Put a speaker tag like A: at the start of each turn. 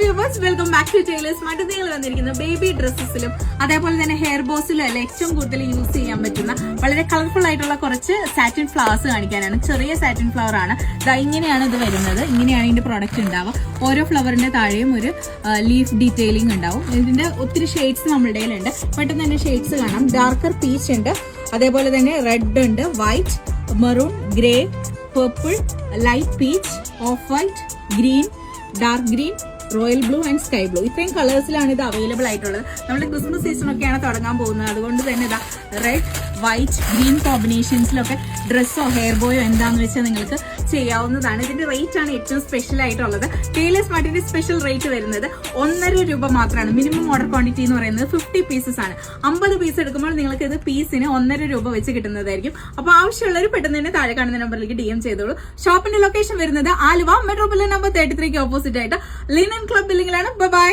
A: Viewers, welcome back to Tailors Smart. നിങ്ങൾ വന്നിരിക്കുന്ന baby ഡ്രസ്സസിലും അതേപോലെ തന്നെ ഹെയർ ബോസിലും അല്ല ഏറ്റവും കൂടുതൽ യൂസ് ചെയ്യാൻ പറ്റുന്ന വളരെ കളർഫുൾ ആയിട്ടുള്ള കുറച്ച് സാറ്റിൻ ഫ്ലവേഴ്സ് കാണിക്കാനാണ്. ചെറിയ സാറ്റിൻ ഫ്ലവർ ആണ്. ഇങ്ങനെയാണ് ഇത് വരുന്നത്. ഇങ്ങനെയാണ് ഇതിന്റെ പ്രോഡക്റ്റ് ഉണ്ടാവുക. ഓരോ ഫ്ലവറിന്റെ താഴെയും ഒരു ലീഫ് ഡീറ്റെയിലിംഗ് ഉണ്ടാവും. ഇതിന്റെ ഒത്തിരി ഷെയ്ഡ്സ് നമ്മുടെ കയ്യിലുണ്ട്. പെട്ടെന്ന് തന്നെ ഷെയ്ഡ്സ് കാണാം. ഡാർക്കർ പീച്ച് ഉണ്ട്, അതേപോലെ തന്നെ റെഡ് ഉണ്ട്, white, maroon, grey, purple, light peach, of white, green, dark green, royal blue and sky blue. ഇത്രയും കളേഴ്സിലാണ് ഇത് അവൈലബിൾ ആയിട്ടുള്ളത്. നമ്മുടെ ക്രിസ്മസ് സീസൺ ഒക്കെയാണ് തുടങ്ങാൻ പോകുന്നത്. അതുകൊണ്ട് തന്നെ ഇതാ റെഡ്, വൈറ്റ്, ഗ്രീൻ കോമ്പിനേഷൻസിലൊക്കെ ഡ്രസ്സോ ഹെയർ ബോയോ എന്താന്ന് വെച്ചാൽ നിങ്ങൾക്ക് ചെയ്യാവുന്നതാണ്. ഇതിന്റെ റേറ്റ് ആണ് ഏറ്റവും സ്പെഷ്യൽ ആയിട്ടുള്ളത്. ടൈലേഴ്സ് സ്മാർട്ടിന്റെ സ്പെഷ്യൽ റേറ്റ് വരുന്നത് 1.5 രൂപ മാത്രമാണ്. മിനിമം ഓർഡർ ക്വാണ്ടിറ്റി എന്ന് പറയുന്നത് 50 പീസസ് ആണ്. 50 പീസ് എടുക്കുമ്പോൾ നിങ്ങൾക്ക് ഇത് പീസിന് 1.5 രൂപ വെച്ച് കിട്ടുന്നതായിരിക്കും. അപ്പൊ ആവശ്യമുള്ളവർ പെട്ടെന്ന് തന്നെ താഴെ കാണുന്ന നമ്പറിലേക്ക് DM ചെയ്തോളൂ. ഷോപ്പിന്റെ ലൊക്കേഷൻ വരുന്നത് ആലുവ മെട്രോപൊളിറ്റൻ നമ്പർ 33 ഓപ്പോസിറ്റ് ആയിട്ട് ലിനൻ ക്ലബ് ബിൽഡിംഗിലാണ്. ബൈ.